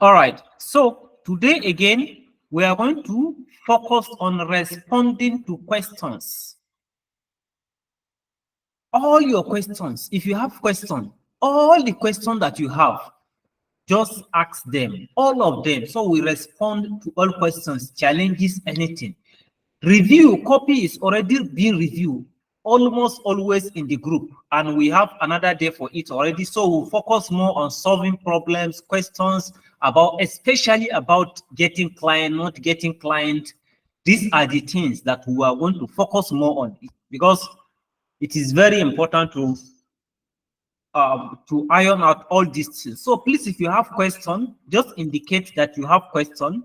All right. So today again, we are going to focus on responding to questions. All your questions, if you have questions, all the questions that you have, just ask them, all of them. So we respond to all questions, challenges, anything. Review copy is already being reviewed almost always in the group, and we have another day for it already. So we'll focus more on solving problems, questions about, especially about getting client, not getting client. These are the things that we are going to focus more on, because it is very important to iron out all these things. So please, if you have question, just indicate that you have question,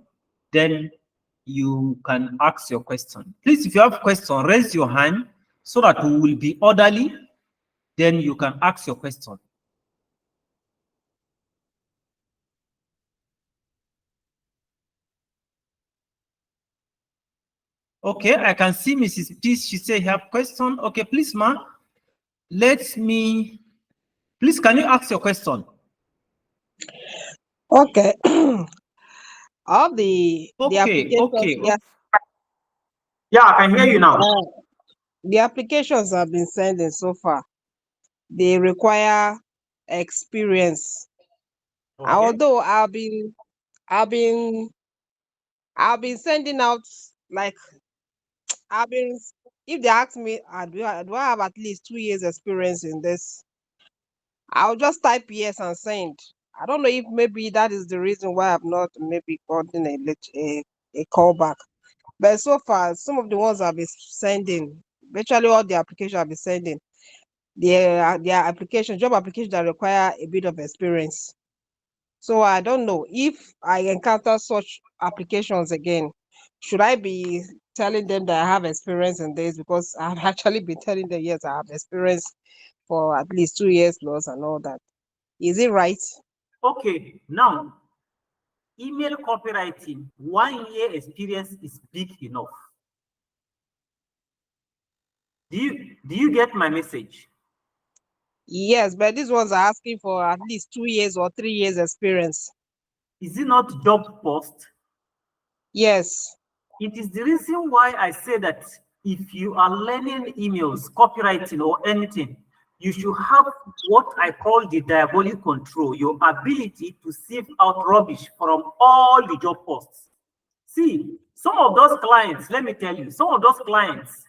then you can ask your question. Please, if you have question, raise your hand so that we will be orderly. Then you can ask your question. Okay, I can see Mrs. Peace. She said you have question. Okay, please, ma. Please, can you ask your question? Okay. All the Okay, applications, okay. Yeah, I can hear you now. the applications I've been sending so far, they require experience. Okay. Although I've been sending out, like, if they ask me, do I have at least 2 years experience in this, I'll just type yes and send. I don't know if maybe that is the reason why I've not maybe gotten a call back. But so far, some of the ones I've been sending, virtually all the applications I've been sending, they are job applications that require a bit of experience. So I don't know if I encounter such applications again, should I be telling them that I have experience in this? Because I've actually been telling them, yes, I have experience for at least 2 years plus and all that. Is it right? Okay, now, email copywriting, 1 year experience is big enough. Do you get my message? Yes, but these ones are asking for at least 2 years or 3 years experience. Is it not job post? Yes. It is the reason why I say that if you are learning emails, copywriting, or anything, you should have what I call the diabolic control, your ability to sieve out rubbish from all the job posts. See, some of those clients, let me tell you, some of those clients,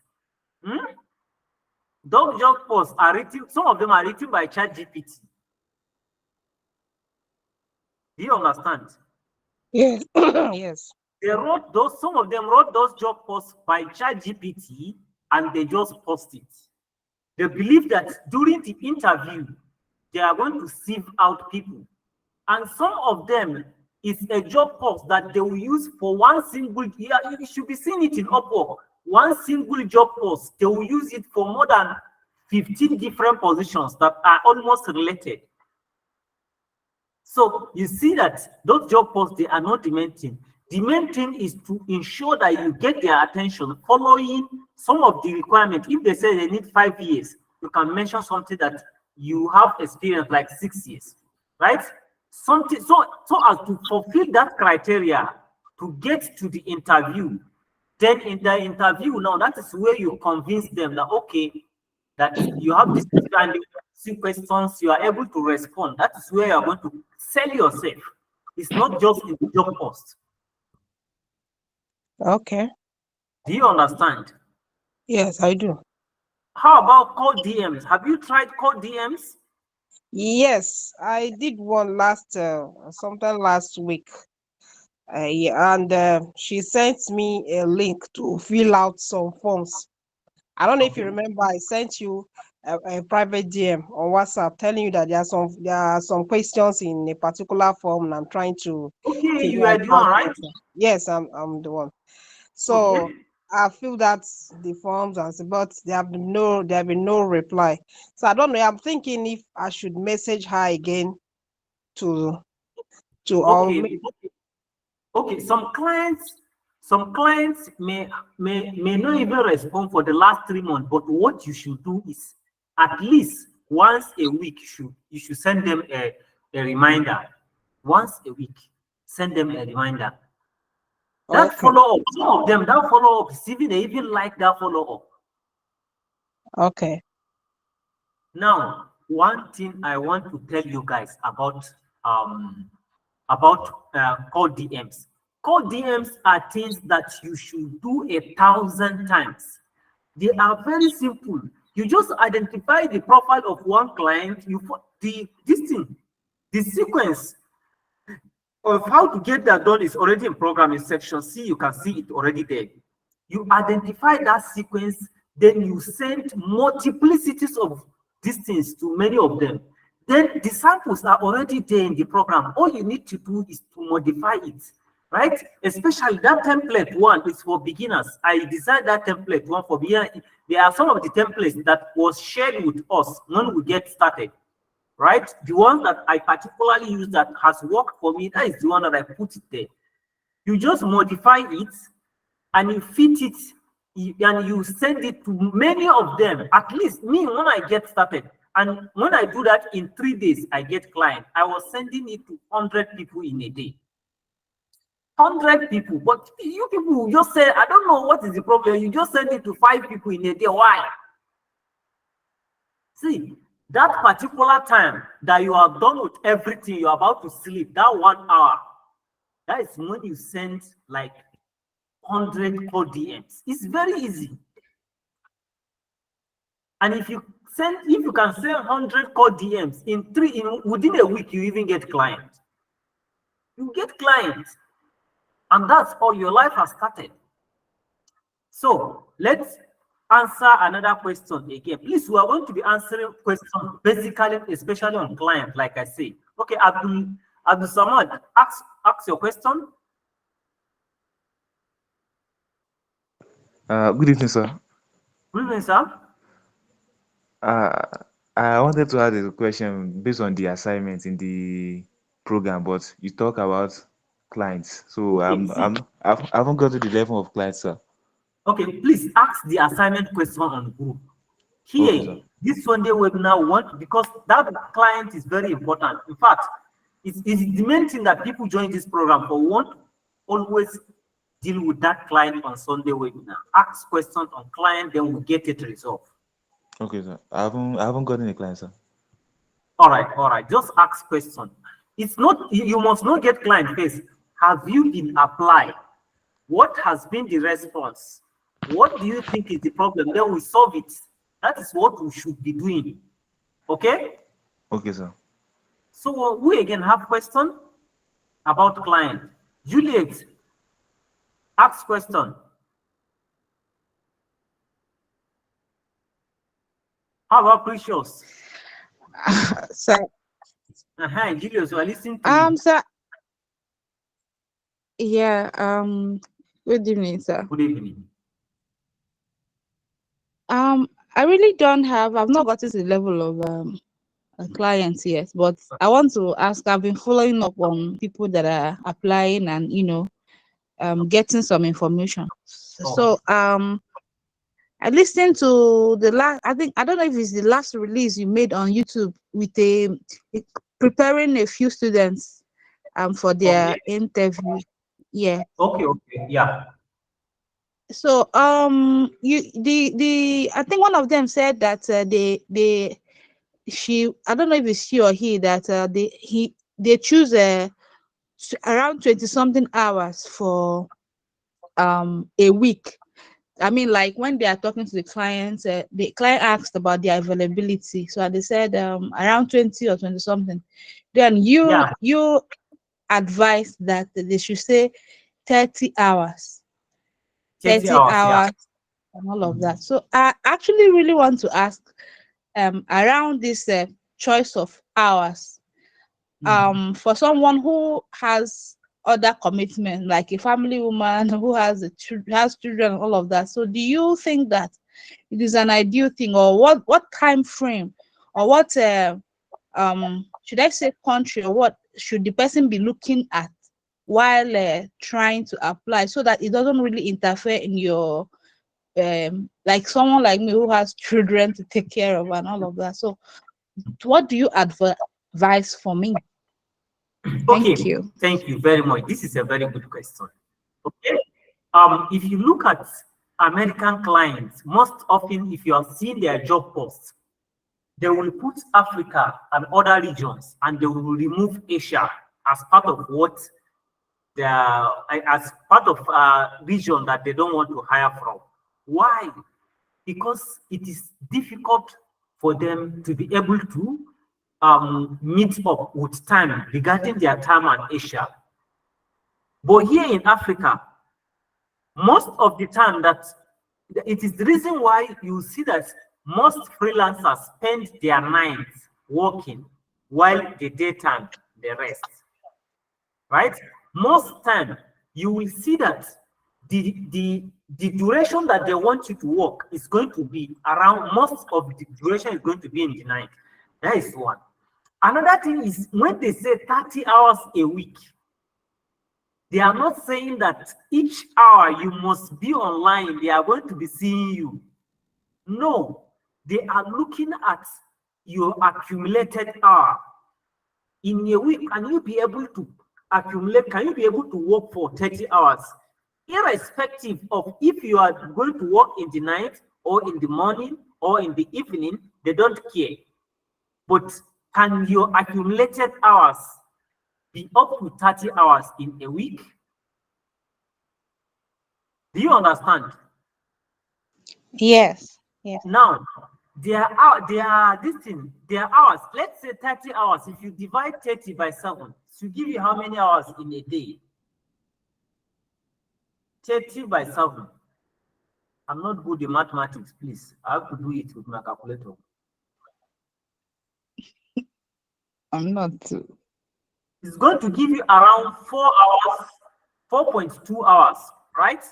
those job posts are written, some of them are written by ChatGPT. Do you understand? Yes. Yes. They wrote those, some of them wrote those job posts by ChatGPT and they just post it. They believe that during the interview, they are going to sieve out people. And some of them is a job post that they will use for one single, yeah, you should be seeing it in Upwork. One single job post, they will use it for more than 15 different positions that are almost related. So you see that those job posts, they are not the main thing. The main thing is to ensure that you get their attention following some of the requirements. If they say they need 5 years, you can mention something that you have experience like 6 years, right? Something so as to fulfill that criteria to get to the interview. Then in the interview now, that is where you convince them that okay, that you have this kind of questions, you are able to respond. That is where you are going to sell yourself. It's not just in the job post. Okay. Do you understand? Yes, I do. How about cold DMs? Have you tried cold DMs? Yes, I did one sometime last week. Yeah, and she sent me a link to fill out some forms. I don't know if you Okay. remember, I sent you a private DM on WhatsApp telling you that there are some questions in a particular form, and I'm trying to Okay, figure you are out the how one, to right? answer. Yes, I'm the one. Okay. So I filled out the forms but there have been no reply. So I don't know. I'm thinking if I should message her again to Okay. Okay. Some clients may not even respond for the last 3 months, but what you should do is at least once a week you should send them a reminder once a week. send them a reminder. That Okay. follow-up, some of them, that follow-up is even, they even like that follow-up. Okay. Now, one thing I want to tell you guys about cold DMs. Cold DMs are things that you should do 1,000 times. They are very simple. You just identify the profile of one client, the sequence of how to get that done is already in program in section C. You can see it already there. You identify that sequence, then you send multiplicities of these things to many of them. Then the samples are already there in the program. All you need to do is to modify it, right? Especially that template one is for beginners. I designed that template one for beginners. There are some of the templates that was shared with us when we get started, right? The one that I particularly use that has worked for me, that is the one that I put it there. You just modify it and you fit it and you send it to many of them. At least me, when I get started, and when I do that in 3 days, I get client. I was sending it to 100 people in a day. 100 people, but you people just say, I don't know what is the problem. You just send it to 5 people in a day. Why? See, that particular time that you are done with everything, you're about to sleep, that 1 hour, that is when you send like 100 cold DMs. It's very easy. And if you can send 100 cold DMs within a week, you even get clients. You get clients, and that's all. Your life has started. So let's answer another question again. Please, we are going to be answering questions basically, especially on client, like I say. Okay, Abdul Samad, ask your question. Good evening, sir. Good evening, sir. Uh, I wanted to ask a question based on the assignment in the program, but you talk about clients, so Okay, see. I haven't got to the level of clients, sir. Okay, please ask the assignment question on the group. Okay, sir. Here, this Sunday webinar one, because that client is very important. In fact, it's the main thing that people join this program for. One, always deal with that client on Sunday webinar. Ask questions on client, then we get it resolved. Okay, sir. I haven't gotten a client, sir. All right. Just ask question. It's not you must not get client first. Have you been applied? What has been the response? What do you think is the problem? Then we solve it. That is what we should be doing. Okay? Okay, sir. So we again have question about client. Juliet, ask question. How about Precious? So, Julius, we are listening to you. Sir, yeah, good evening, sir. Good evening. I really don't have, I've not gotten to the level of clients yet, but I want to ask, I've been following up on people that are applying and, getting some information. So, I listened to the last, I don't know if it's the last release you made on YouTube with preparing a few students for their Okay. interview. Yeah. Okay. Yeah. So I think one of them said that I don't know if it's she or he that they choose around 20 something hours for a week. I mean, like when they are talking to the clients, the client asked about their availability, so they said around 20 or 20 something. Then Yeah. you advise that they should say 30 hours, 30 30 hours. Yeah. hours and all of that. So I actually really want to ask around this choice of hours for someone who has other commitment, like a family woman who has has children and all of that. So do you think that it is an ideal thing, or what time frame, or what should I say country, or what should the person be looking at while trying to apply, so that it doesn't really interfere in your like someone like me who has children to take care of and all of that. So what do you advise for me? Thank Okay, you. thank you very much. This is a very good question. Okay. If you look at American clients, most often, if you have seen their job posts, they will put Africa and other regions, and they will remove Asia as part of what they are, as part of region that they don't want to hire from. Why? Because it is difficult for them to be able to meet up with time regarding their time and Asia. But here in Africa, most of the time that it is the reason why you see that most freelancers spend their nights working while the daytime they rest, right? Most time you will see that the duration that they want you to work is going to be around, most of the duration is going to be in the night. That is one. Another thing is when they say 30 hours a week, they are not saying that each hour you must be online, they are going to be seeing you. No, they are looking at your accumulated hour. In a week, can you be able to accumulate, can you be able to work for 30 hours? Irrespective of if you are going to work in the night or in the morning or in the evening, they don't care. But can your accumulated hours be up to 30 hours in a week? Do you understand? Yes. Yes. Now, their hours, let's say 30 hours. If you divide 30 by 7, to give you how many hours in a day? 30 by 7. I'm not good in mathematics, please. I have to do it with my calculator. I'm not too. It's going to give you around 4 hours, 4.2 hours, right?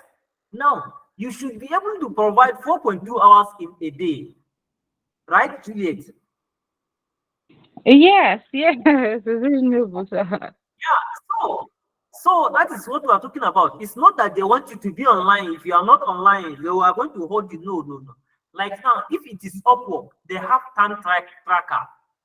Now, you should be able to provide 4.2 hours in a day, right, Juliet? Yes, yes, it's reasonable, sir. So that is what we are talking about. It's not that they want you to be online. If you are not online, they are going to hold you. No, no, no. Like now, if it is Upwork, they have tracker,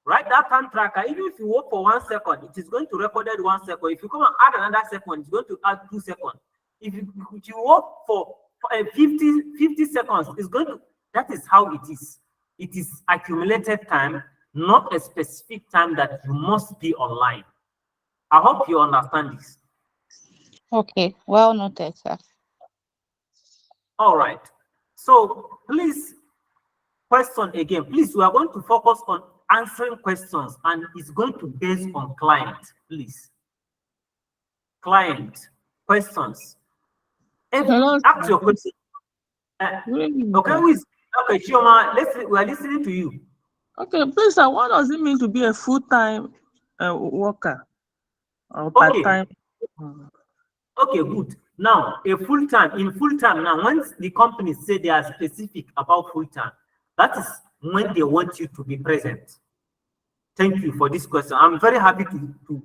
right? That time tracker, even if you work for 1 second, it is going to record it 1 second. If you come and add another second, it's going to add 2 seconds. If you work for 50 seconds, it's going to, that is how it is. It is accumulated time, not a specific time that you must be online. I hope you understand this. Okay, well noted, sir. All right. So please, question again. Please, we are going to focus on answering questions, and it's going to base on client. Please, client questions. Hello, Ask sir. your question. Good evening, Okay, sir. who is okay, Chioma? We are listening to you. Okay, please, sir, what does it mean to be a full-time worker or Okay, part-time? Mm. okay, good. Now, in full time, now, once the companies say they are specific about full time, that is when they want you to be present. Thank you for this question. I'm very happy to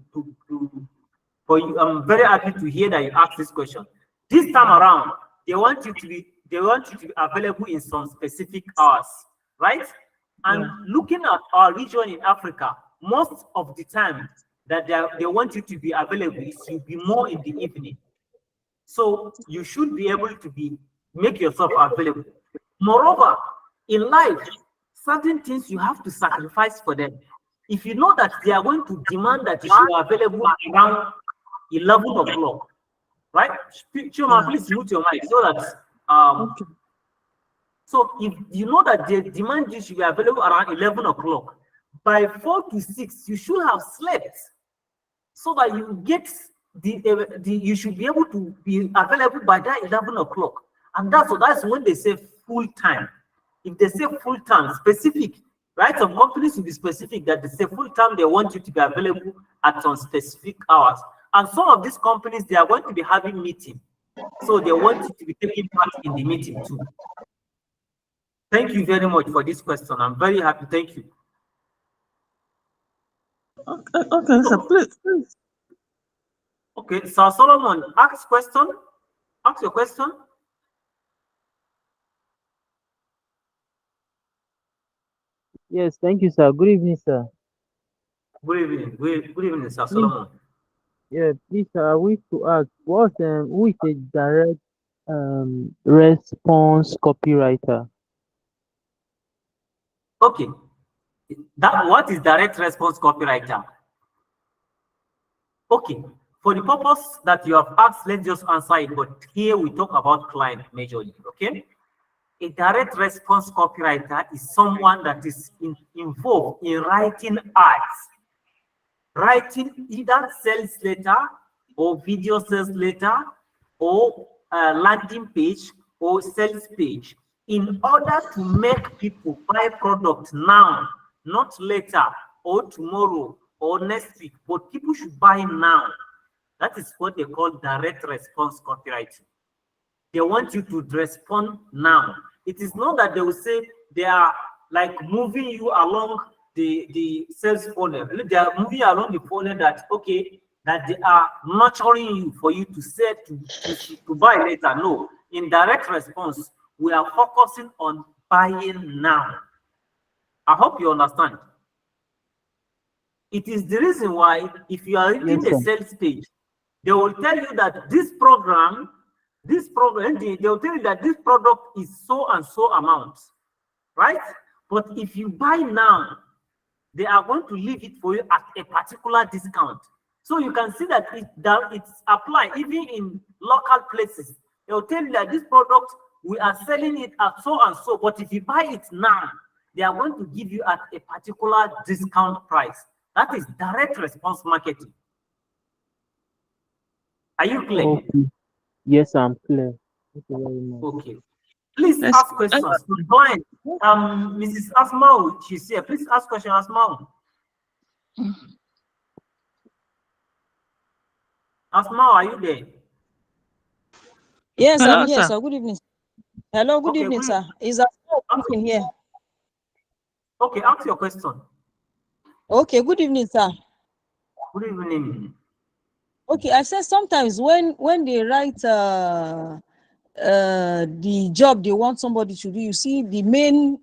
for you. I'm very happy to hear that you asked this question. This time around, they want you to be available in some specific hours, right? And Yeah. looking at our region in Africa, most of the time that they want you to be available is to be more in the evening. So you should be able to make yourself available. Moreover, in life, certain things you have to sacrifice for them. If you know that they are going to demand that you should be available around 11 o'clock, right? Chuma, Yeah. please mute your mic so that um Okay. so if you know that they demand you should be available around 11 o'clock, by 4 to 6, you should have slept so that you get the you should be able to be available by that 11 o'clock. And that's when they say full time. If they say full time specific, right? Some companies will be specific that they say full time, they want you to be available at some specific hours. And some of these companies, they are going to be having meeting, so they want you to be taking part in the meeting too. Thank you very much for this question. I'm very happy. Thank you. Okay, okay, sir, So, please. okay, Sir Solomon, ask question. Ask your question. Yes, thank you, sir. Good evening, sir. Good evening. Good evening, Sir Please, Solomon. Yeah, please, I wish to ask, who is a direct response copywriter? Okay, that what is direct response copywriter? Okay, for the purpose that you have asked, let's just answer it. But here we talk about client majorly. Okay, a direct response copywriter is someone that is involved in writing ads, writing either sales letter or video sales letter or landing page or sales page in order to make people buy product now, not later or tomorrow or next week, but people should buy now. That is what they call direct response copywriting. They want you to respond now. It is not that they will say they are like moving you along the sales funnel. They are moving along the funnel that okay, that they are nurturing you for you to say to buy later. No, in direct response, we are focusing on buying now. I hope you understand. It is the reason why if you are reading Yes, the sir. sales page, they will tell you that they will tell you that this product is so and so amount, right? But if you buy now, they are going to leave it for you at a particular discount. So you can see that it's applied even in local places. They will tell you that this product, we are selling it at so and so, but if you buy it now, they are going to give you at a particular discount price. That is direct response marketing. Are you clear? Okay. Yes, I'm clear. Thank you very much. Okay. Please Let's, ask questions. The client, Mrs. Asmau, she's here. Please ask question, Asmau. Asmau, are you there? Yes, hello, I'm here, sir. sir. Good evening. Hello, good Okay, evening, good. sir. Is that speaking here? Okay, ask your question. Okay, good evening, sir. Good evening. Okay, I said sometimes when they write the job they want somebody to do, you see the main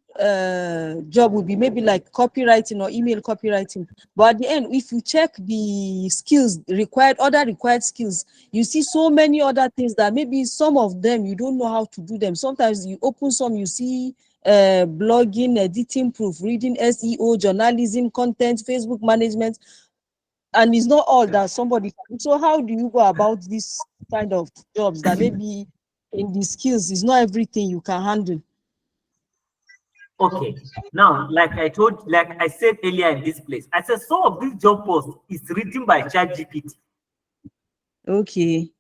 job will be maybe like copywriting or email copywriting, but at the end if you check the skills required, other required skills, you see so many other things that maybe some of them you don't know how to do them. Sometimes you open some, you see blogging, editing, proofreading, SEO, journalism, content, Facebook management, and it's not all that somebody can. So how do you go about this kind of jobs that maybe in the skills is not everything you can handle? Okay. Now, like I said earlier in this place, I said some of these job posts is written by ChatGPT. Okay.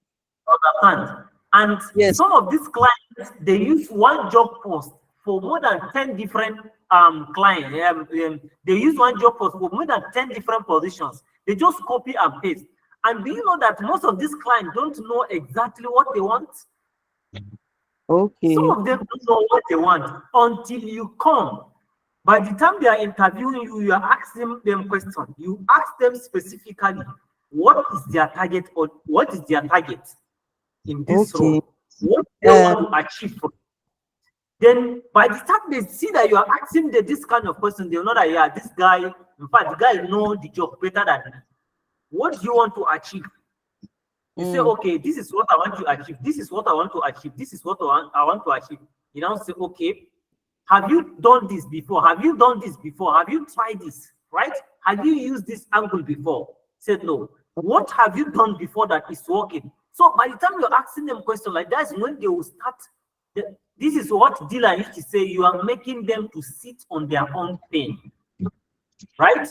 Understand? And Yes. some of these clients, they use one job post for more than 10 different clients. They use one job post for more than 10 different positions. They just copy and paste. And do you know that most of these clients don't know exactly what they want? Some Okay. of them don't know what they want until you come. By the time they are interviewing you, you are asking them questions. You ask them specifically what is their target or what is their target in this Okay. role, what they want to achieve from. Then by the time they see that you are asking them this kind of question, they'll know that yeah, this guy, in fact, the guy knows the job better than me. What do you want to achieve? You say, okay, this is what I want to achieve. This is what I want to achieve. This is what I want to achieve. You now say, okay, have you done this before? Have you done this before? Have you tried this? Right? Have you used this angle before? Said no. What have you done before that is working? So by the time you're asking them questions like that, is when they will start. This is what Dylan used to say. You are making them to sit on their own pain. Right?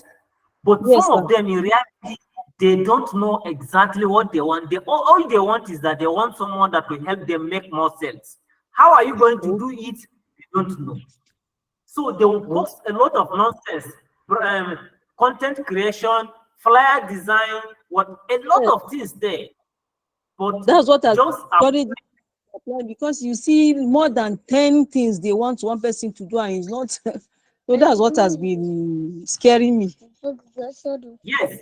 But Yes, some of them in reality, they don't know exactly what they want. All they want is that they want someone that will help them make more sales. How are you going to do it? You don't know. So they will post a lot of nonsense, content creation, flyer design, what a lot of things there. But that's what has just already applied, because you see more than 10 things they want one person to do and it's not. So that's what has been scaring me. yes.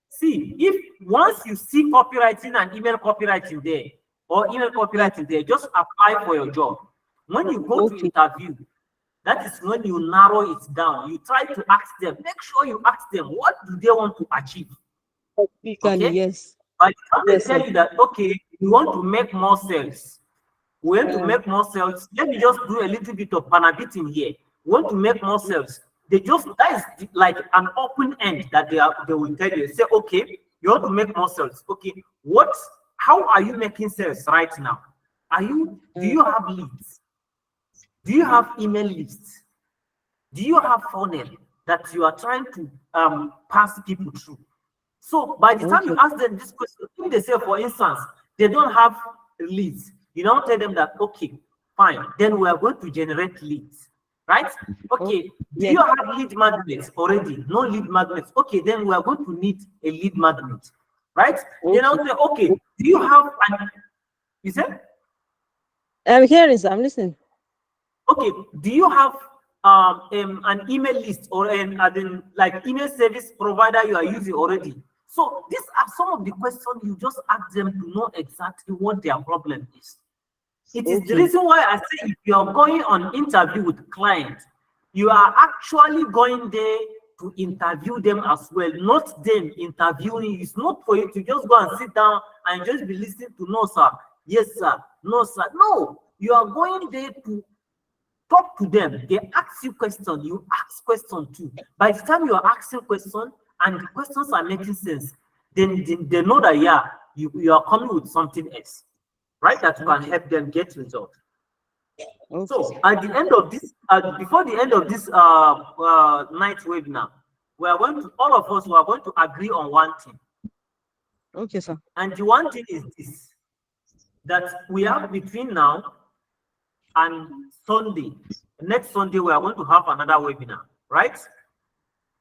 See, if once you see copywriting and email copywriting there, or email copywriting there, just apply for your job. When you go to Okay. interview, that is when you narrow it down. You try to ask them, make sure you ask them what do they want to achieve. Specifically, Okay? yes. By the time they Yes, sir. tell you that, okay, you want to make more sales, we want to Yeah. make more sales. Let me just do a little bit of panabiting here. We want to make more sales. They just, that is like an open end that they will tell you. Say, okay, you want to make more sales. Okay, how are you making sales right now? Do you have leads? Do you have email lists? Do you have funnel that you are trying to pass people through? So by the time Okay. you ask them this question, if they say, for instance, they don't have leads, you don't tell them that, okay, fine, then we are going to generate leads, right? Okay, do Yes. you have lead magnets already? No lead magnets. Okay, then we are going to need a lead magnet, right? Then I'll Okay. say, okay, do you have you said? I'm hearing, sir. I'm listening. Okay, do you have an email list or like email service provider you are using already? So these are some of the questions you just ask them to know exactly what their problem is. It is the Okay. reason why I say if you are going on interview with clients, you are actually going there to interview them as well, not them interviewing you. It's not for you to just go and sit down and just be listening to no sir, yes sir, no sir. No, you are going there to talk to them. They ask you question, you ask question too. By the time you are asking question and the questions are making sense, then they know that yeah, you are coming with something else, right? That can help them get results. Okay, So sir. at the end of this, before the end of this night webinar, we are going to, all of us, we are going to agree on one thing. Okay, sir. And the one thing is this, that we have between now and Sunday, next Sunday, we are going to have another webinar, right?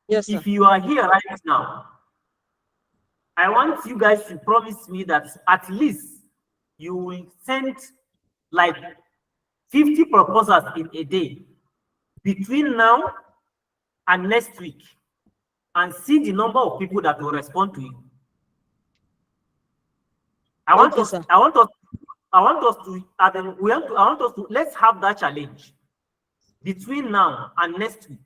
Yes, sir. If you are here right now, I want you guys to promise me that at least you will send like 50 proposals in a day between now and next week and see the number of people that will respond to you. I want Okay, us, sir. I want us, I want us to, I want us to, let's have that challenge between now and next week.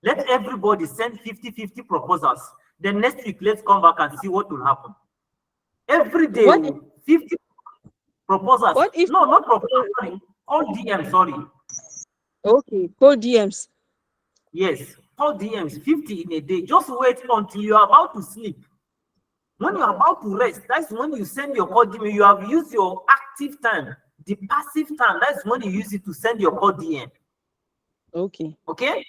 Let everybody send 50 proposals. Then next week, let's come back and see what will happen. Every day, What if, 50 proposals. what if, No, not proposals, sorry. All DM, sorry. okay, code DMs. Yes, all DMs, 50 in a day. Just wait until you are about to sleep. When you are about to rest, that's when you send your code DM. You have used your active time. The passive time, that's when you use it to send your code DM. Okay. Okay?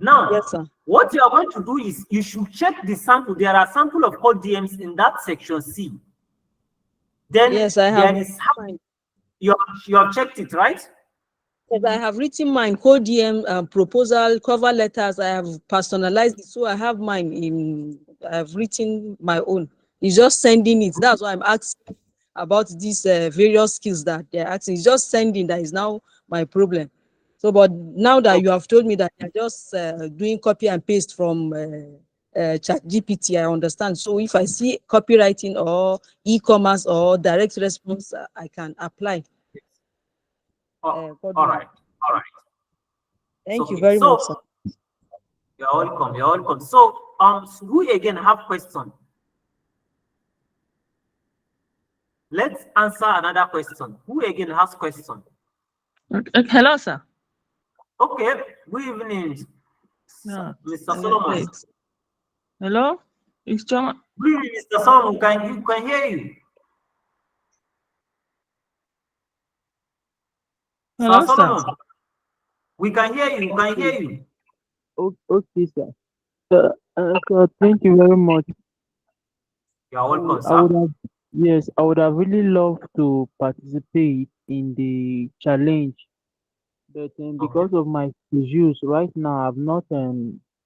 Now, Yes, sir. what you are going to do is you should check the sample. There are sample of code DMs in that section C. Then Yes, I there have. is you have checked it, right? Yes, I have written mine, code DM, proposal, cover letters. I have personalized it, so I have mine in. I have written my own. It's just sending it. That's why I'm asking about these various skills that they're asking. It's just sending that is now my problem. So, but now that you have told me that you're just doing copy and paste from Chat GPT, I understand. So, if I see copywriting or e-commerce or direct response, I can apply. Oh, Code all DM. right, all right. Thank you Okay, very much, so sir. you're welcome. You're welcome. So, who again have question? Let's answer another question. Who again has question? Hello, sir. Okay. Good evening, Yeah. Mr. Solomon. Yes. Hello, it's Choma. Good evening, Mr. Solomon. Can hear you? Sir Hello, sir. Solomon, we can hear you. We can hear you. Okay, sir. So thank you very much. You're welcome, I would sir. have, yes, I would have really loved to participate in the challenge, but Okay. because of my schedules right now,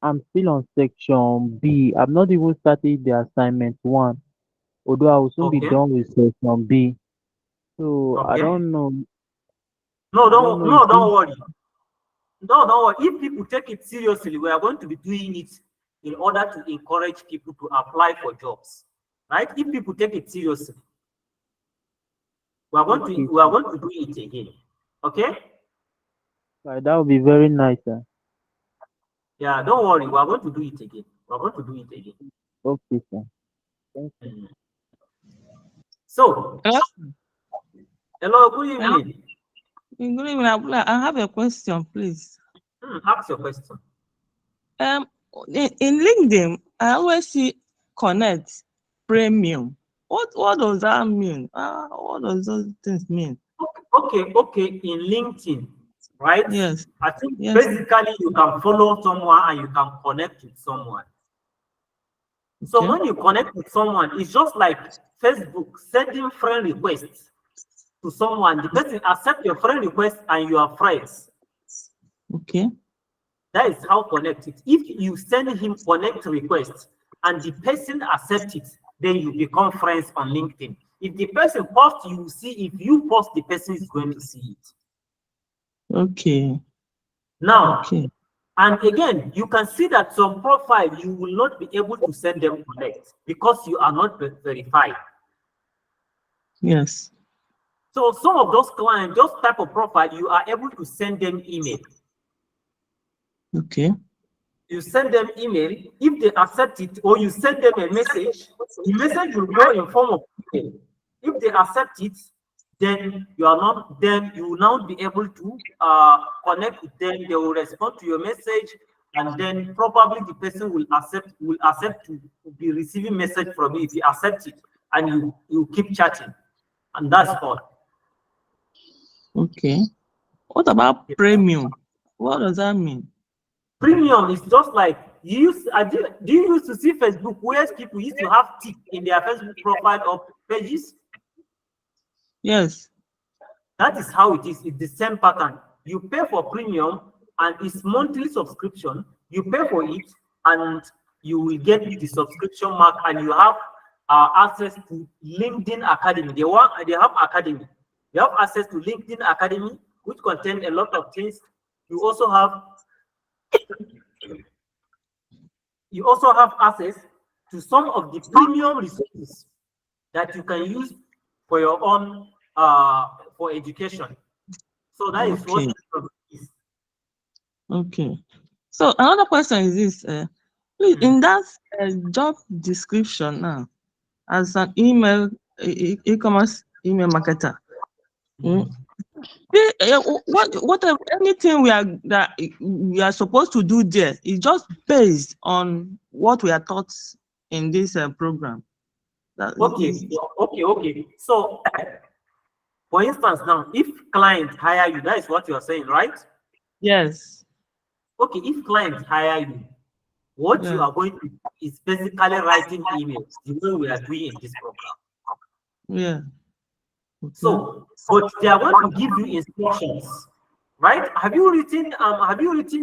I'm still on section B. I've not even started the assignment one, although I will soon be Okay. done with section B. So Okay. I don't know if Don't worry. No, don't worry. If people take it seriously, we are going to be doing it in order to encourage people to apply for jobs. Right? If people take it seriously, okay, we are going to do it again. Okay? that would be very nice, sir. Yeah, don't worry, we are going to do it again. We are going to do it again. Okay, sir. Thank you. Mm. So, Hello? hello, good Hello? evening. Good evening, Abdullah. I have a question, please. Ask your question. Um, in LinkedIn, I always see connect premium. What does that mean? What does those things mean? Okay. In LinkedIn, right? Yes. I think Yes. basically you can follow someone and you can connect with someone. So Okay. when you connect with someone, it's just like Facebook sending friend requests to someone. The person accept your friend request and you are friends. Okay. That is how connect it. If you send him connect request and the person accepts it, then you become friends on LinkedIn. If the person posts, you will see. If you post, the person is going to see it. Okay. Now, Okay. and again, you can see that some profile you will not be able to send them connect because you are not verified. Yes. So some of those clients, those type of profile, you are able to send them email. Okay. You send them email. If they accept it, or you send them a message, the message will go in form of email. If they accept it, then you are not. Then you will now be able to connect with them. They will respond to your message, and then probably the person will accept to be receiving message from you if you accept it, and you keep chatting, and that's all. Okay. What about premium? What does that mean? Premium is just like you use. Do you used to see Facebook where people used to have tick in their Facebook profile or pages? Yes. That is how it is. It's the same pattern. You pay for premium and it's monthly subscription. You pay for it and you will get the subscription mark and you have access to LinkedIn Academy. They have Academy. You have access to LinkedIn Academy, which contain a lot of things. You also have access to some of the premium resources that you can use for your own for education. So that is what Okay. it is. Okay. So another question is this: please, in that job description now, as an e-commerce email marketer, whatever anything we are supposed to do there is just based on what we are taught in this program. That Okay. So, for instance, now, if client hire you, that is what you are saying, right? yes. Okay, if client hire you, what you Yeah. are going to do is basically writing emails, the way we are doing in this program. Yeah. Okay. So, but they are going to give you instructions, right? Have you written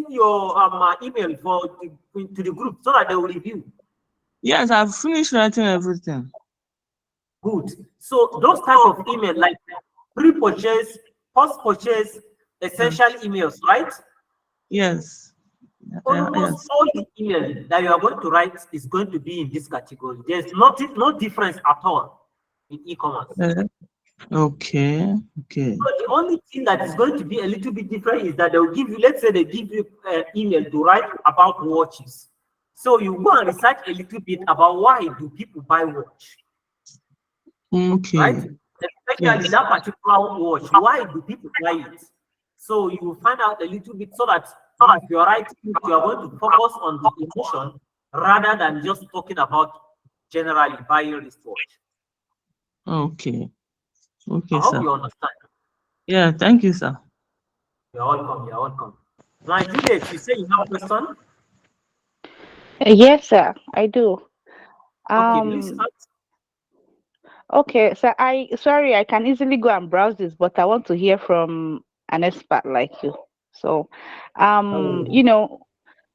your email to the group so that they will review? Yes, I've finished writing everything. Good. So those type of email like pre-purchase, post-purchase, essential emails, right? Yes. Almost Yes. all the email that you are going to write is going to be in this category. There's no difference at all in e-commerce. Okay. Okay. So the only thing that is going to be a little bit different is that they will give you, let's say they give you an email to write about watches. So you go and research a little bit about why do people buy watch. Okay. Right? Especially that particular watch. Why do people buy it? So you will find out a little bit so that if you are writing, you are going to focus on the emotion rather than just talking about generally buying this watch. Okay. I Okay, hope sir. you understand. Yeah, thank you, sir. You're welcome. You're welcome. Now, Juliet, you say you have a question? Yes, sir, I do. Okay, please Um, ask. okay, so sorry, I can easily go and browse this, but I want to hear from an expert like you. So, Oh,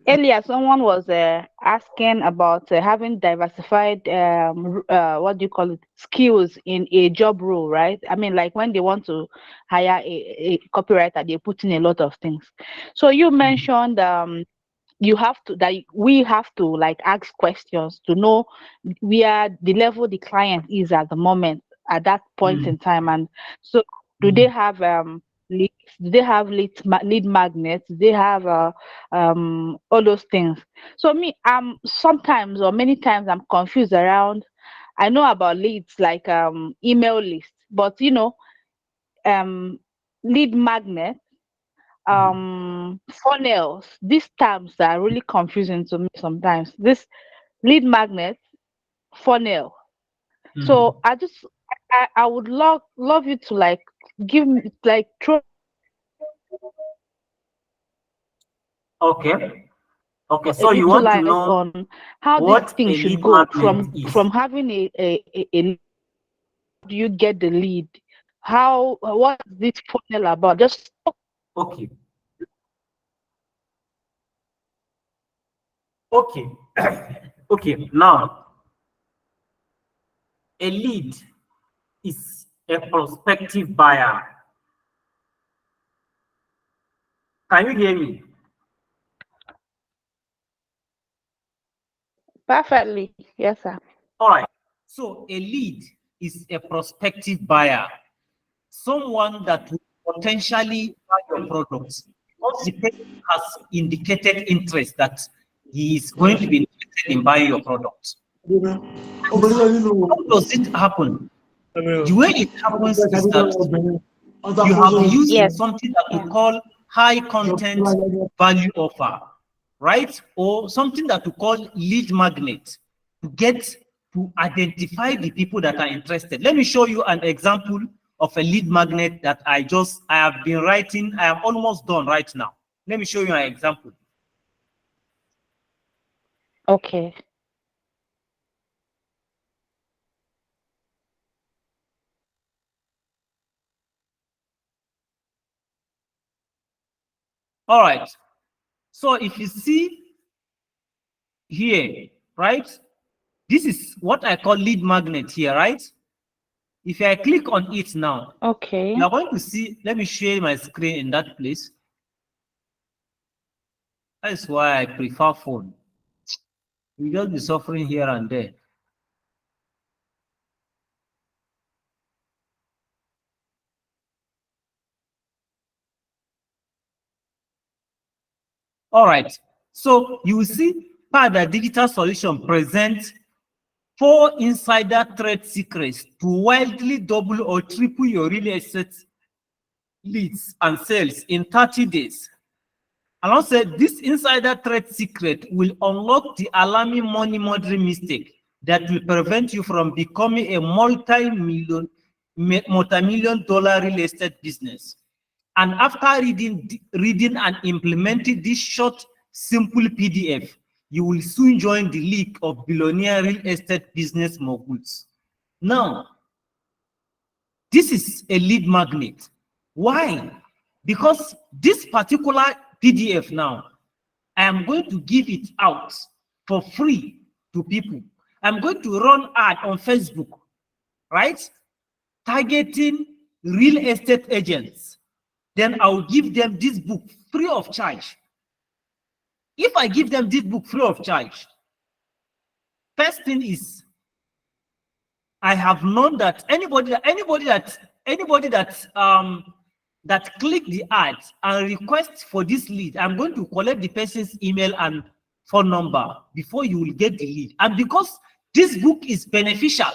earlier someone was asking about having diversified what do you call it, skills in a job role, right? I mean, like when they want to hire a copywriter, they put in a lot of things. So you mentioned we have to like ask questions to know where the level the client is at the moment at that point in time. And so do they have leads? Do they have lead magnets? Do they have all those things? So me, sometimes or many times I'm confused around I know about leads like email list, but lead magnet, funnels. These terms are really confusing to me sometimes. This lead magnet, funnel. So I would love you to like give me like throw Okay. Okay. a So you little want to light know on how this what thing a should lead go magnet is? from having a do you get the lead? How what is this funnel about? Just Okay. Okay. Okay. Now, a lead is a prospective buyer. Can you hear me? perfectly. Yes, sir. All right. So a lead is a prospective buyer, someone that will potentially buy your products. Once the person has indicated interest that he is going to be interested in buying your product. How does it happen? The way it happens is that you have used Yes. something that we Yeah. call high content value offer, right? Or something that we call lead magnet to get to identify the people that are interested. Let me show you an example of a lead magnet that I have been writing. I am almost done right now. Let me show you an example. Okay. All right. So if you see here, right? This is what I call lead magnet here, right? If I click on it now, Okay. you are going to see, let me share my screen in that place. That's why I prefer phone. We just be suffering here and there. All right. So you will see Pada Digital Solution presents 4 insider trade secrets to wildly double or triple your real estate leads and sales in 30 days. And also, this insider trade secret will unlock the alarming money laundering mistake that will prevent you from becoming a multi-million dollar real estate business. And after reading and implementing this short, simple PDF, you will soon join the league of billionaire real estate business moguls. Now, this is a lead magnet. Why? Because this particular PDF now, I am going to give it out for free to people. I'm going to run ad on Facebook, right? Targeting real estate agents. Then I'll give them this book free of charge. If I give them this book free of charge, first thing is I have known that anybody that click the ad and request for this lead, I'm going to collect the person's email and phone number before you will get the lead. And because this book is beneficial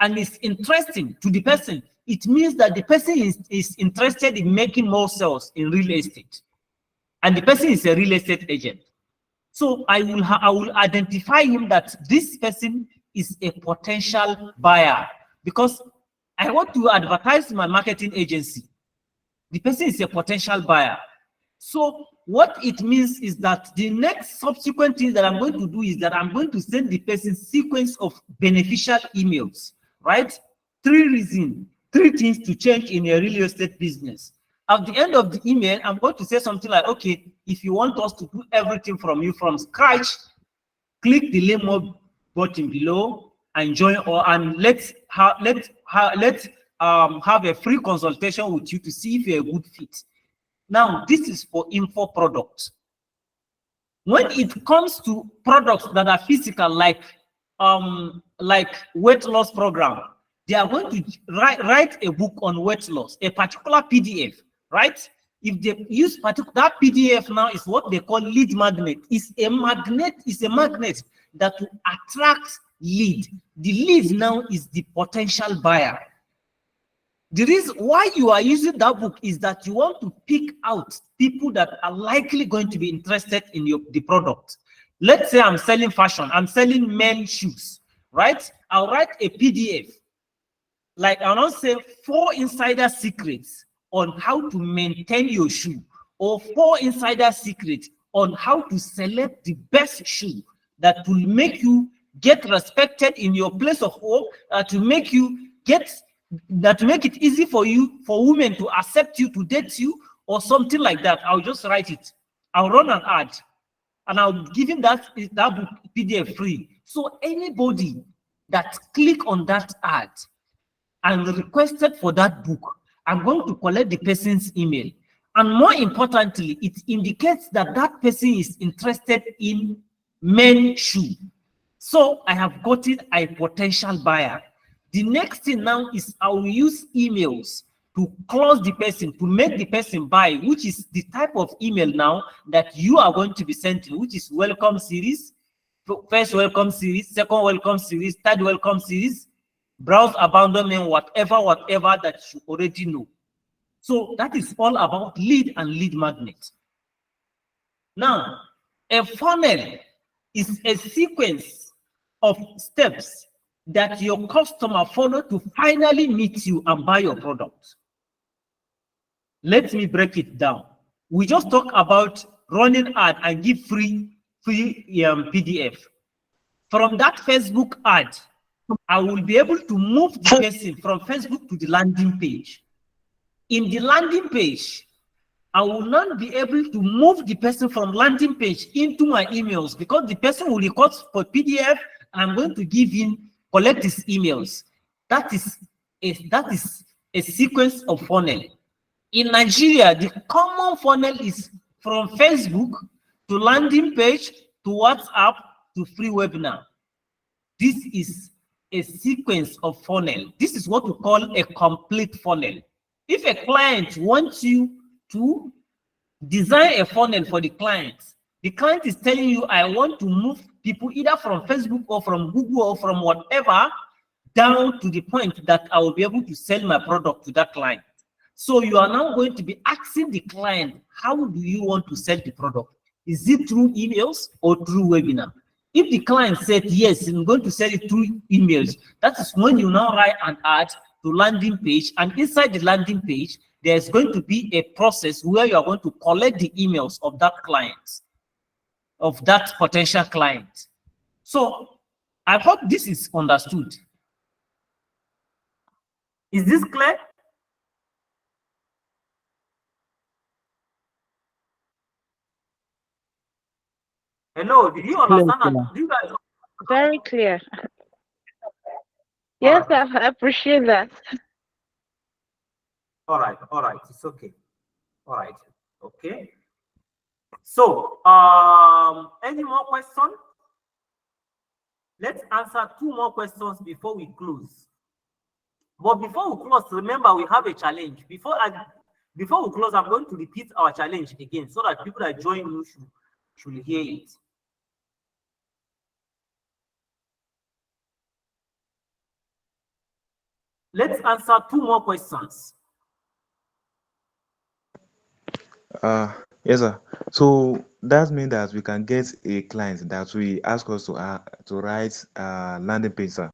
and is interesting to the person, it means that the person is interested in making more sales in real estate. And the person is a real estate agent. So I will identify him that this person is a potential buyer because I want to advertise my marketing agency. The person is a potential buyer. So what it means is that the next subsequent thing that I'm going to do is that I'm going to send the person sequence of beneficial emails, right? 3 things to change in a real estate business. At the end of the email, I'm going to say something like, okay, if you want us to do everything from you from scratch, click the learn more button below and join and let's have a free consultation with you to see if you're a good fit. Now, this is for info products. When it comes to products that are physical, like weight loss program, they are going to write a book on weight loss, a particular PDF, right? if they use particular, that PDF now is what they call lead magnet. It's a magnet that will attract lead. The lead now is the potential buyer. The reason why you are using that book is that you want to pick out people that are likely going to be interested in the product. Let's say I'm selling fashion, I'm selling men's shoes, right? I'll write a PDF. Like I'll not say 4 insider secrets on how to maintain your shoe, or 4 insider secrets on how to select the best shoe that will make you get respected in your place of work, to make it easy for women to accept you, to date you, or something like that. I'll just write it. I'll run an ad, and I'll give him that book PDF free. So anybody that click on that ad and requested for that book, I'm going to collect the person's email. And more importantly, it indicates that that person is interested in men's shoe. So I have gotten a potential buyer. The next thing now is I will use emails to close the person, to make the person buy, which is the type of email now that you are going to be sending, which is welcome series, first welcome series, second welcome series, third welcome series, browse abandonment, whatever that you already know. So that is all about lead and lead magnet. Now, a funnel is a sequence of steps that your customer follow to finally meet you and buy your product. Let me break it down. We just talked about running ad and give free PDF. From that Facebook ad, I will be able to move the person from Facebook to the landing page. In the landing page, I will not be able to move the person from landing page into my emails, because the person will request for PDF, and I'm going to give him, collect his emails. That is a sequence of funnel. In Nigeria, the common funnel is from Facebook to landing page to WhatsApp to free webinar. This is a sequence of funnel. This is what we call a complete funnel. If a client wants you to design a funnel for the client is telling you, I want to move people either from Facebook or from Google or from whatever down to the point that I will be able to sell my product to that client. So you are now going to be asking the client, how do you want to sell the product? Is it through emails or through webinar? If the client said, yes, I'm going to sell it through emails, that is when you now write an ad to landing page, and inside the landing page, there's going to be a process where you are going to collect the emails of that client, of that potential client. So I hope this is understood. Is this clear? Hello, did you understand that? Do you guys? Very clear. Yes, I appreciate that. All right, it's okay. All right, okay. So, any more questions? Let's answer 2 more questions before we close. But before we close, remember we have a challenge. Before we close, I'm going to repeat our challenge again so that people that join you should hear it. Let's answer 2 more questions. Yes, sir. So that means that we can get a client that will ask us to write landing page, sir.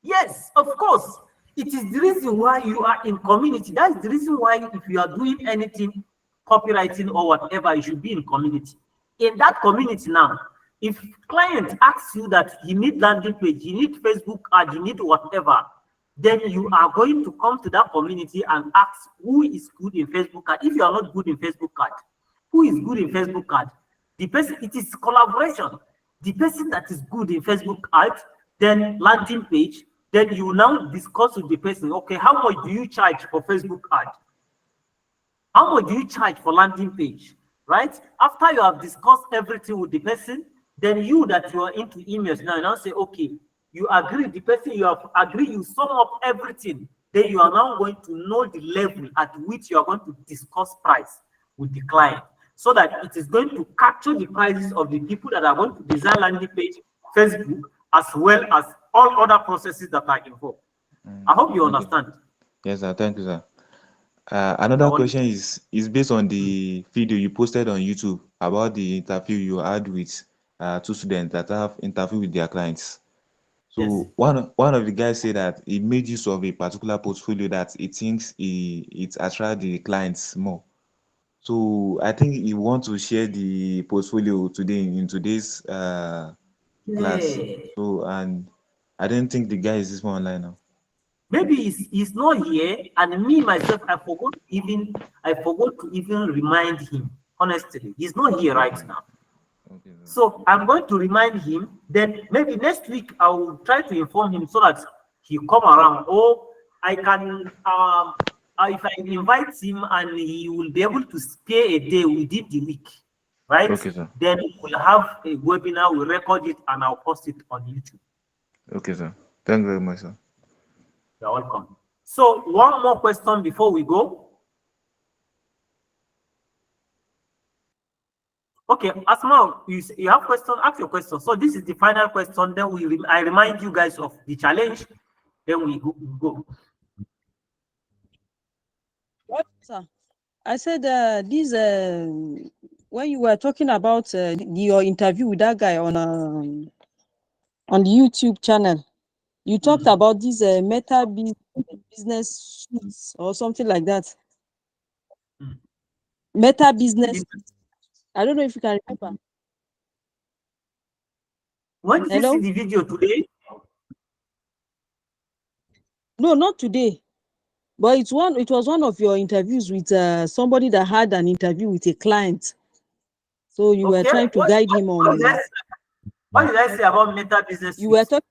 Yes, of course. It is the reason why you are in community. That's the reason why if you are doing anything, copywriting or whatever, you should be in community. In that community now, if client asks you that you need landing page, you need Facebook ad, you need whatever, then you are going to come to that community and ask who is good in Facebook ad. If you are not good in Facebook ad, who is good in Facebook ad? The person, it is collaboration. The person that is good in Facebook ad, then landing page, then you now discuss with the person, okay, how much do you charge for Facebook ad? How much do you charge for landing page, right? After you have discussed everything with the person, then you that you are into emails now say, okay, you agree, the person you have agreed, you sum up everything. then you are now going to know the level at which you are going to discuss price with the client, so that it is going to capture the prices of the people that are going to design landing page, Facebook, as well as all other processes that are involved. I hope you Okay. understand. Yes, sir. Thank you, sir. Another question is based on the video you posted on YouTube about the interview you had with two students that have interviewed with their clients. So Yes. one of the guys said that he made use of a particular portfolio that he thinks it attract the clients more. So I think he want to share the portfolio today in today's class. Yeah. So and I don't think the guy is this one online now. Maybe he's not here, and me myself, I forgot to even remind him. Honestly, he's not here right now. Okay, sir. So I'm going to remind him. Then maybe next week I will try to inform him so that he come around. Or I can, if I invite him and he will be able to spare a day within the week, right? Okay, sir. Then we'll have a webinar. We'll record it and I'll post it on YouTube. Okay, sir. Thank you very much, sir. You're welcome. So one more question before we go. Okay, Asma, you have question, ask your question. So this is the final question. Then I remind you guys of the challenge. Then we go. What, sir? I said this when you were talking about your interview with that guy on the YouTube channel, you talked about this meta business suites or something like that. Meta business. I don't know if you can remember. When did you Hello? see the video today? No, not today. But it was one of your interviews with somebody that had an interview with a client. So you were trying to guide him on. What did I say about meta business? You were talking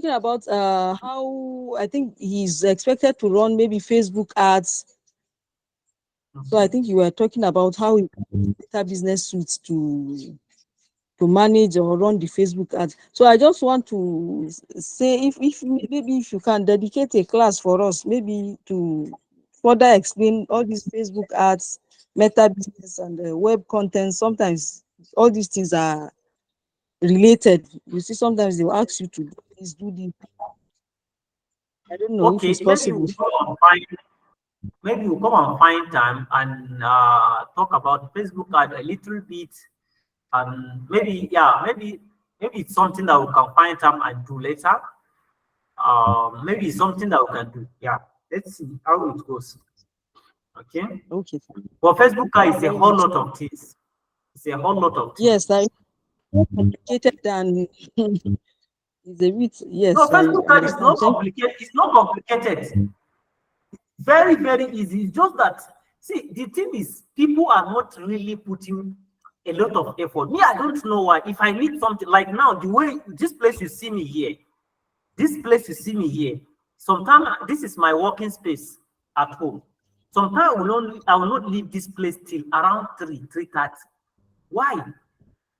about how I think he's expected to run maybe Facebook ads. So I think you were talking about how meta business suits to manage or run the Facebook ads. So I just want to say if maybe if you can dedicate a class for us, maybe to further explain all these Facebook ads, meta business, and web content. Sometimes all these things are related. You see, sometimes they will ask you to do this, do this. I don't know if Okay, it's possible. maybe we'll come and find time and talk about Facebook ad a little bit. And maybe it's something that we can find time and do later. Maybe it's something that we can do. Yeah, let's see how it goes. Okay. Okay. But Facebook ad is a whole lot of things. It's a whole lot of things. Yes, I more complicated than it's a bit. Yes, No, Facebook ad is not complicated. It's not complicated. Very, very easy. It's just that, see, the thing is, people are not really putting a lot of effort. Me, I don't know why. If I need something like now, the way this place you see me here, sometimes this is my working space at home. Sometimes I will not leave this place till around 3:30. Why?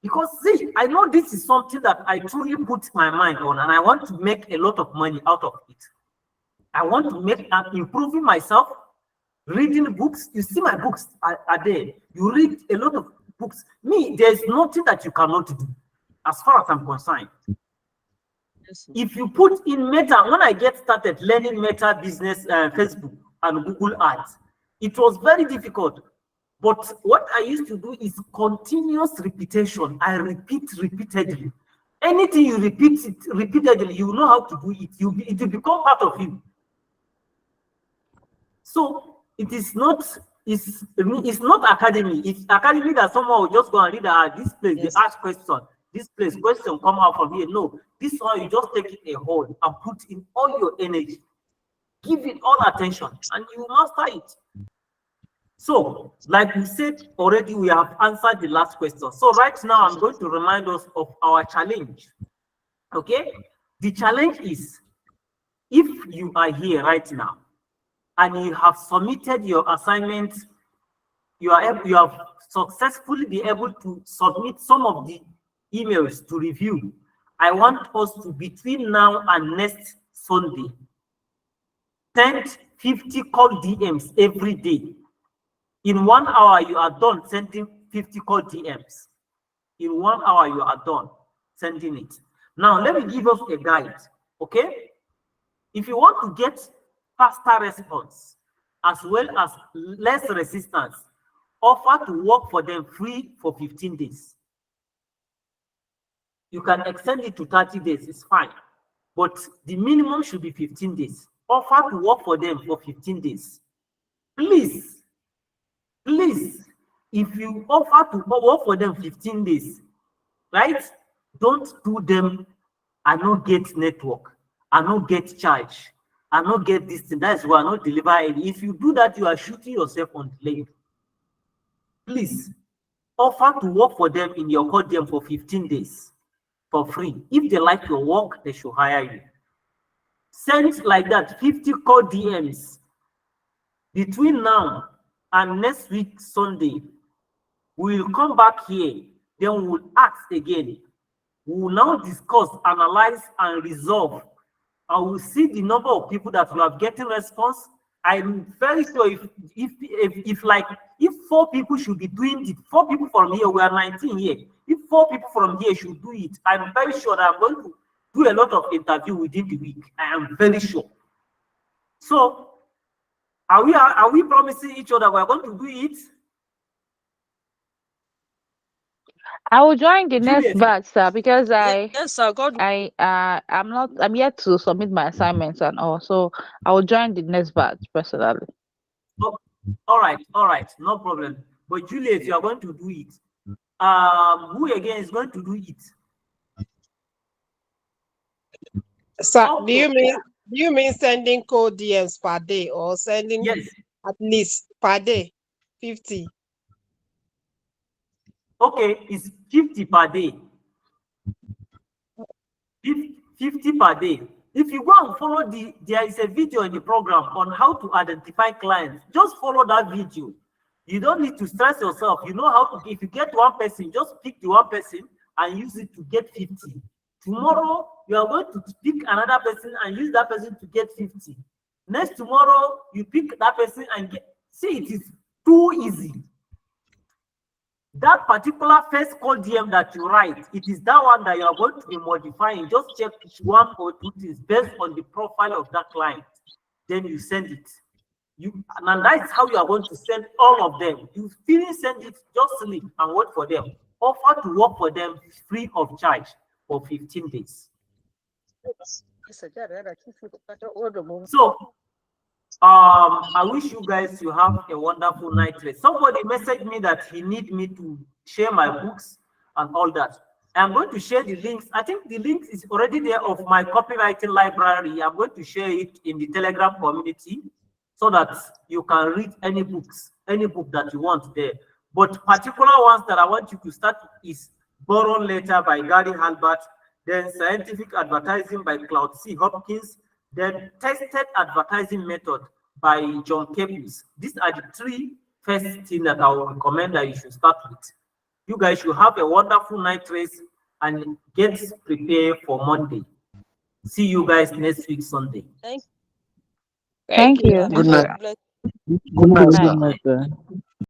Because see, I know this is something that I truly put my mind on, and I want to make a lot of money out of it. I want to make improving myself, reading books. You see, my books are there. You read a lot of books. Me, there's nothing that you cannot do, as far as I'm concerned. Yes. If you put in Meta, when I get started learning Meta business, Facebook and Google Ads, it was very difficult. But what I used to do is continuous repetition. I repeat repeatedly. Anything you repeat it repeatedly, you know how to do it. It will become part of you. So it's not academy. It's academy that someone will just go and read this place. Yes. They ask question. This place question come out from here. No, this one you just take it a hold and put in all your energy, give it all attention, and you master it. So, like we said already, we have answered the last question. So right now, I'm going to remind us of our challenge. Okay, the challenge is, if you are here right now and you have submitted your assignment, you have successfully been able to submit some of the emails to review. I want us to, between now and next Sunday, Send 50 call DMs every day. In 1 hour, you are done sending 50 call DMs. In 1 hour, you are done sending it. Now, let me give us a guide, okay? If you want to get faster response as well as less resistance, offer to work for them free for 15 days. You can extend it to 30 days, it's fine. But the minimum should be 15 days. Offer to work for them for 15 days. Please, if you offer to work for them 15 days, right? Don't do them and not get network, and not get charge, and not get this thing. That's why I not deliver any. If you do that, you are shooting yourself on the leg. Please offer to work for them in your code them for 15 days for free. If they like your work, they should hire you. Send like that 50 code DMs between now and next week Sunday. We will come back here, then we will ask again. We will now discuss, analyze, and resolve. I will see the number of people that will have getting response. I'm very sure if 4 people should be doing it, 4 people from here, we are 19 here. If 4 people from here should do it, I'm very sure that I'm going to do a lot of interview within the week. I am very sure. So, are we promising each other we are going to do it? I will join the next Juliet. batch, sir, because Yes, sir. I'm yet to submit my assignments and all, so I will join the next batch personally. Oh, all right, no problem. But Juliet, you are going to do it. Who again is going to do it? So Okay. do you mean sending code DMs per day or sending Yes. at least per day 50? Okay, it's 50 per day. 50 per day. If you go and follow there is a video in the program on how to identify clients. Just follow that video. You don't need to stress yourself. You know how to, if you get one person, just pick the one person and use it to get 50. Tomorrow, you are going to pick another person and use that person to get 50. Next tomorrow, you pick that person and get, see, it is too easy. That particular first call DM that you write, it is that one that you are going to be modifying. Just check each 1 or 2 things based on the profile of that client. Then you send it. And that is how you are going to send all of them. You finish send it, just sleep and wait for them. Offer to work for them free of charge for 15 days. So, I wish you guys you have a wonderful night rest. Somebody messaged me that he need me to share my books and all that. I'm going to share the links. I think the link is already there of my copywriting library. I'm going to share it in the Telegram community so that you can read any book that you want there. But particular ones that I want you to start is Borrow Letter by Gary Halbert, then Scientific Advertising by Claude C. Hopkins, then Tested Advertising Method by John Kepis. These are the 3 first things that I will recommend that you should start with. You guys should have a wonderful night rest and get prepared for Monday. See you guys next week, Sunday. Thank you. Good night. Bless Good night, Good sir. night, sir.